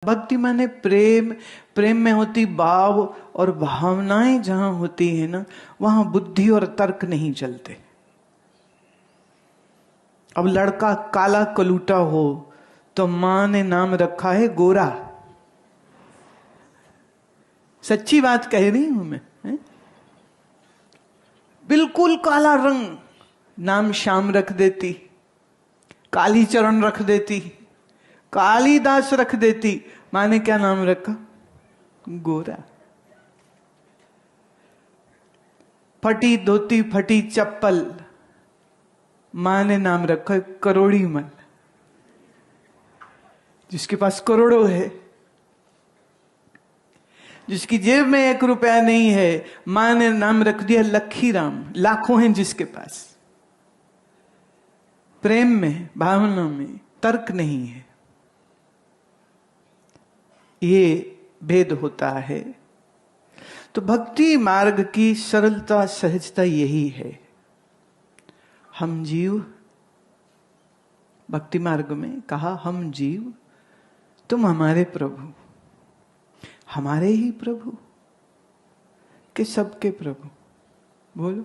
भक्ति माने प्रेम, प्रेम में होती भाव और भावनाएं जहां होती है ना, वहां बुद्धि और तर्क नहीं चलते। अब लड़का काला कलूटा हो तो मां ने नाम रखा है गोरा। सच्ची बात कह रही हूं मैं, है? बिल्कुल काला रंग, नाम श्याम रख देती, काली चरण रख देती, कालीदास रख देती। मां ने क्या नाम रखा? गोरा। फटी धोती फटी चप्पल, मां ने नाम रखा करोड़ी मन। जिसके पास करोड़ों है, जिसकी जेब में 1 रुपया नहीं है, मां ने नाम रख दिया लखी राम। लाखों हैं जिसके पास। प्रेम में, भावना में तर्क नहीं है। ये भेद होता है। तो भक्ति मार्ग की सरलता सहजता यही है। हम जीव, भक्ति मार्ग में कहा हम जीव, तुम हमारे प्रभु। हमारे ही प्रभु कि सबके प्रभु? बोलो।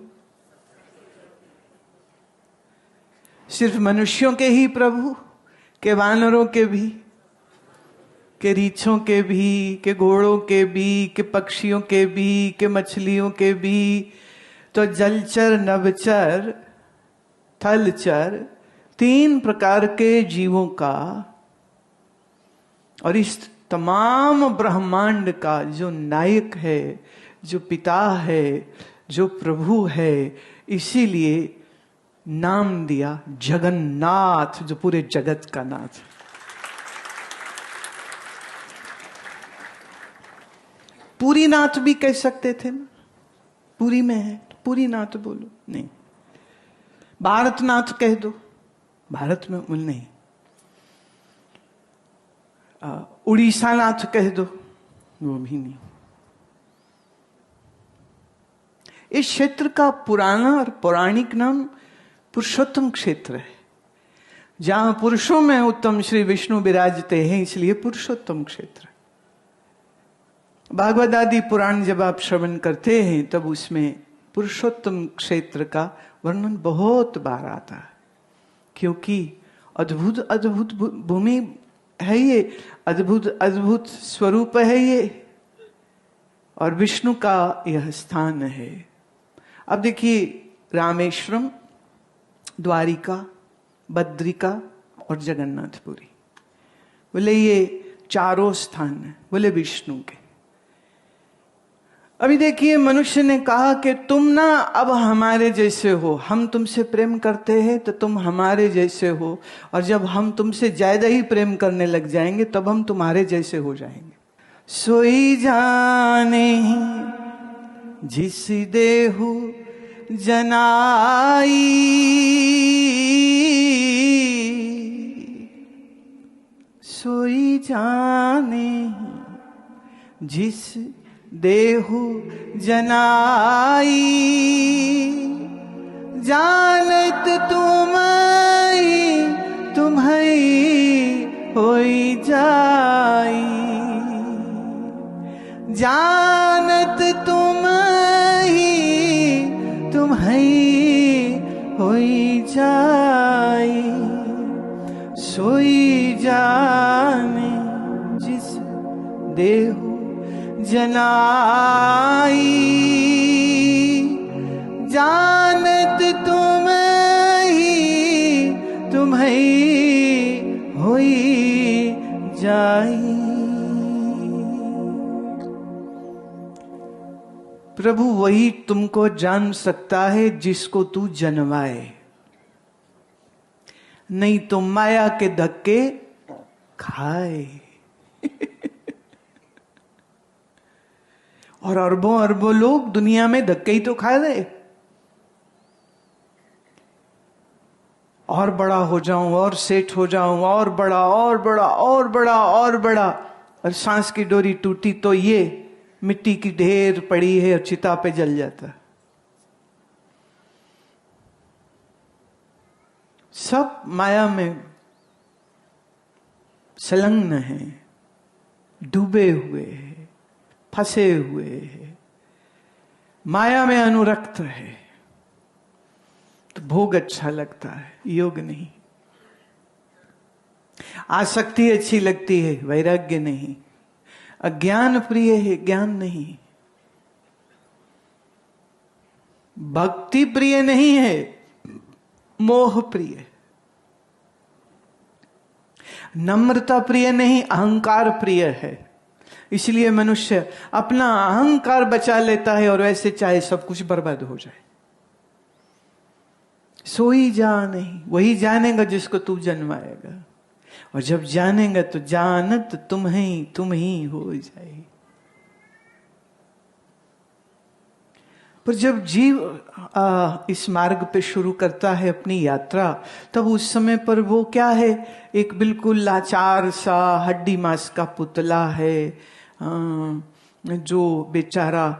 सिर्फ मनुष्यों के ही प्रभु के वानरों के भी, के रीछों के भी, के घोड़ों के भी, के पक्षियों के भी, के मछलियों के भी? तो जलचर, नभचर, थलचर, 3 प्रकार के जीवों का और इस तमाम ब्रह्मांड का जो नायक है, जो पिता है, जो प्रभु है, इसीलिए नाम दिया जगन्नाथ, जो पूरे जगत का नाथ। पूरी नाथ भी कह सकते थे ना, पूरी में है तो पूरी नाथ बोलो। नहीं, भारतनाथ कह दो, भारत में उल नहीं। उड़ीसा नाथ कह दो, वो भी नहीं। इस क्षेत्र का पुराना और पौराणिक नाम पुरुषोत्तम क्षेत्र है। जहां पुरुषों में उत्तम श्री विष्णु विराजते हैं, इसलिए पुरुषोत्तम क्षेत्र। भागवत आदि पुराण जब आप श्रवण करते हैं तब उसमें पुरुषोत्तम क्षेत्र का वर्णन बहुत बार आता है, क्योंकि अद्भुत अद्भुत भूमि है ये, अद्भुत अद्भुत स्वरूप है ये, और विष्णु का यह स्थान है। अब देखिए, रामेश्वरम, द्वारिका, बद्रिका और जगन्नाथपुरी, बोले ये चारों स्थान है, बोले विष्णु के। अभी देखिए, मनुष्य ने कहा कि तुम ना अब हमारे जैसे हो, हम तुमसे प्रेम करते हैं तो तुम हमारे जैसे हो, और जब हम तुमसे ज्यादा ही प्रेम करने लग जाएंगे तब हम तुम्हारे जैसे हो जाएंगे। सोई जाने जिस देहु जनाई, सोई जाने जिस देहु जनाई, जानत तुम्हई होई जाई, जानत तुम्हई होई जाई, सोई जाने जिस देहु जनाई, जानत तुम्हई होई जाई। प्रभु वही तुमको जान सकता है जिसको तू जनवाए, नहीं तो माया के धक्के खाए। और अरबों अरबों लोग दुनिया में धक्के ही तो खा रहे। और बड़ा हो जाऊं, और सेठ हो जाऊं, और बड़ा और बड़ा और बड़ा और बड़ा, और सांस की डोरी टूटी तो ये मिट्टी की ढेर पड़ी है और चिता पे जल जाता। सब माया में संलग्न है। डूबे हुए हैं, फंसे हुए हैं, माया में अनुरक्त है, तो भोग अच्छा लगता है, योग नहीं। आसक्ति अच्छी लगती है, वैराग्य नहीं। अज्ञान प्रिय है, ज्ञान नहीं। भक्ति प्रिय नहीं है, मोह प्रिय। नम्रता प्रिय नहीं, अहंकार प्रिय है। इसलिए मनुष्य अपना अहंकार बचा लेता है और वैसे चाहे सब कुछ बर्बाद हो जाए। सोई जा नहीं, वही जानेगा जिसको तू जन्माएगा, और जब जानेगा तो जानत तुम ही हो जाए। पर जब जीव इस मार्ग पे शुरू करता है अपनी यात्रा, तब उस समय पर वो क्या है, एक बिल्कुल लाचार सा हड्डी मांस का पुतला है, जो बेचारा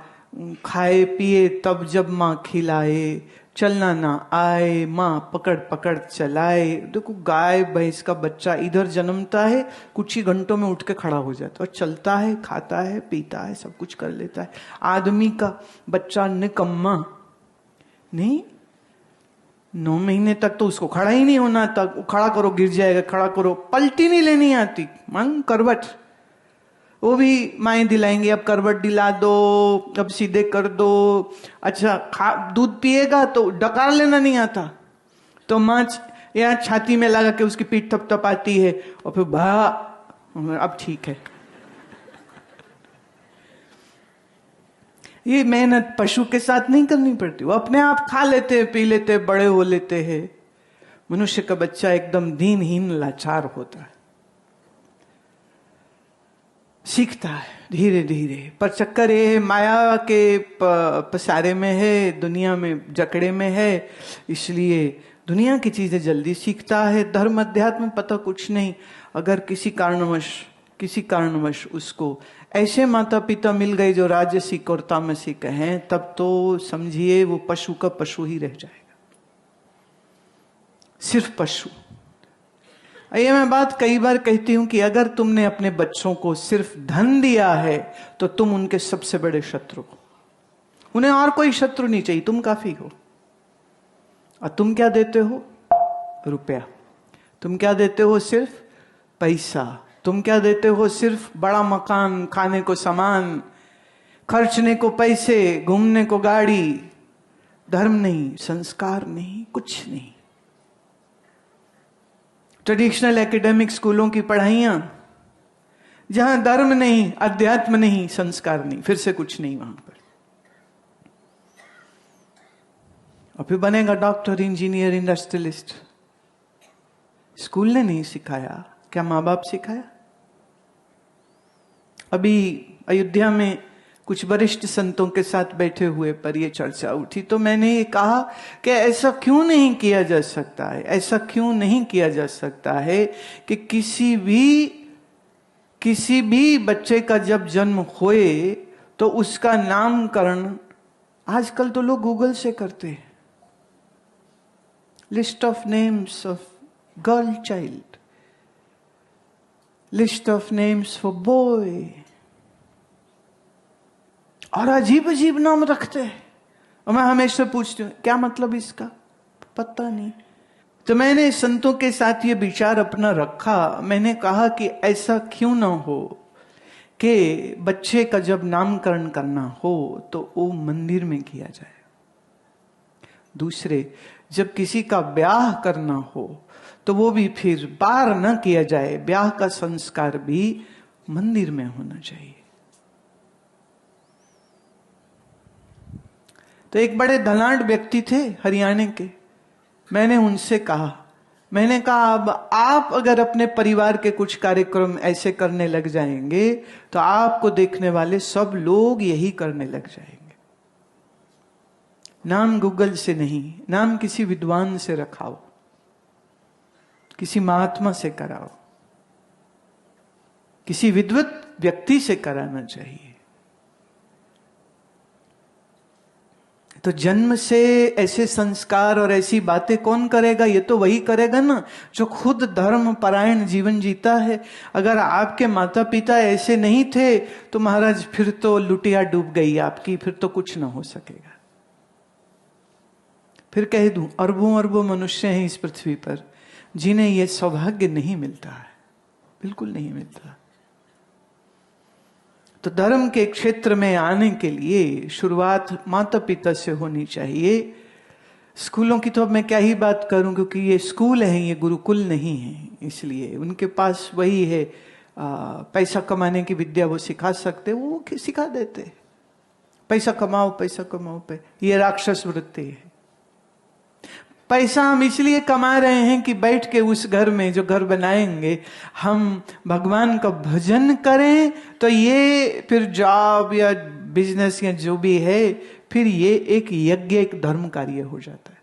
खाए पिए तब जब माँ खिलाए, चलना ना आए माँ पकड़ पकड़ चलाए। देखो, गाय भैंस का बच्चा इधर जन्मता है, कुछ ही घंटों में उठ के खड़ा हो जाता है और चलता है, खाता है, पीता है, सब कुछ कर लेता है। आदमी का बच्चा निकम्मा नहीं, 9 महीने तक तो उसको खड़ा ही नहीं होना, तक खड़ा करो गिर जाएगा, खड़ा करो, पलटी नहीं लेनी आती, मांग करवट, वो भी माएँ दिलाएंगे, अब करवट दिला दो, अब सीधे कर दो। अच्छा, दूध पिएगा तो डकार लेना नहीं आता, तो माँ या छाती में लगा के उसकी पीठ थपथपाती है और फिर अब ठीक है। ये मेहनत पशु के साथ नहीं करनी पड़ती, वो अपने आप खा लेते हैं, पी लेते हैं, बड़े हो लेते हैं। मनुष्य का बच्चा एकदम दीनहीन लाचार होता है, सीखता है धीरे धीरे। पर चक्कर ये है, माया के पसारे में है, दुनिया में जकड़े में है, इसलिए दुनिया की चीजें जल्दी सीखता है। धर्म अध्यात्म पता कुछ नहीं। अगर किसी कारणवश उसको ऐसे माता पिता मिल गए जो राजसिक और तामसिक हैं, तब तो समझिए वो पशु का पशु ही रह जाएगा, सिर्फ पशु। ये मैं बात कई बार कहती हूं कि अगर तुमने अपने बच्चों को सिर्फ धन दिया है तो तुम उनके सबसे बड़े शत्रु हो। उन्हें और कोई शत्रु नहीं चाहिए, तुम काफी हो। और तुम क्या देते हो? रुपया। तुम क्या देते हो? सिर्फ पैसा। तुम क्या देते हो? सिर्फ बड़ा मकान, खाने को सामान, खर्चने को पैसे, घूमने को गाड़ी। धर्म नहीं, संस्कार नहीं, कुछ नहीं। ट्रेडिशनल एकेडमिक स्कूलों की पढ़ाइयां, जहां धर्म नहीं, अध्यात्म नहीं, संस्कार नहीं, फिर से कुछ नहीं वहां पर। और फिर बनेगा डॉक्टर, इंजीनियर, इंडस्ट्रियलिस्ट। स्कूल ने नहीं सिखाया, क्या माँ बाप सिखाया? अभी अयोध्या में कुछ वरिष्ठ संतों के साथ बैठे हुए पर यह चर्चा उठी, तो मैंने ये कहा कि ऐसा क्यों नहीं किया जा सकता है, ऐसा क्यों नहीं किया जा सकता है कि किसी भी बच्चे का जब जन्म होए तो उसका नामकरण, आजकल तो लोग गूगल से करते हैं, list of names of girl child, list of names for boy, और अजीब अजीब नाम रखते हैं। और मैं हमेशा पूछती हूँ क्या मतलब इसका, पता नहीं। तो मैंने संतों के साथ ये विचार अपना रखा। मैंने कहा कि ऐसा क्यों ना हो कि बच्चे का जब नामकरण करना हो तो वो मंदिर में किया जाए। दूसरे, जब किसी का ब्याह करना हो तो वो भी फिर बाहर न किया जाए, ब्याह का संस्कार भी मंदिर में होना चाहिए। तो एक बड़े धनाढ़ व्यक्ति थे हरियाणा के, मैंने उनसे कहा, अब आप अगर अपने परिवार के कुछ कार्यक्रम ऐसे करने लग जाएंगे तो आपको देखने वाले सब लोग यही करने लग जाएंगे। नाम गूगल से नहीं, नाम किसी विद्वान से रखाओ, किसी महात्मा से कराओ, किसी विद्वत व्यक्ति से कराना चाहिए। तो जन्म से ऐसे संस्कार और ऐसी बातें कौन करेगा? ये तो वही करेगा ना जो खुद धर्म परायण जीवन जीता है। अगर आपके माता पिता ऐसे नहीं थे तो महाराज फिर तो लुटिया डूब गई आपकी, फिर तो कुछ ना हो सकेगा। फिर कह दूं, अरबों अरबों मनुष्य हैं इस पृथ्वी पर जिन्हें यह सौभाग्य नहीं मिलता है, बिल्कुल नहीं मिलता। तो धर्म के क्षेत्र में आने के लिए शुरुआत माता पिता से होनी चाहिए। स्कूलों की तो अब मैं क्या ही बात करूं, क्योंकि ये स्कूल है, ये गुरुकुल नहीं है, इसलिए उनके पास वही है पैसा कमाने की विद्या वो सिखा सकते, वो सिखा देते। पैसा कमाओ पैसा कमाओ पे, ये राक्षस वृत्ति है। पैसा हम इसलिए कमा रहे हैं कि बैठ के उस घर में जो घर बनाएंगे हम भगवान का भजन करें, तो ये फिर जॉब या बिजनेस या जो भी है, फिर ये एक यज्ञ, एक धर्म कार्य हो जाता है।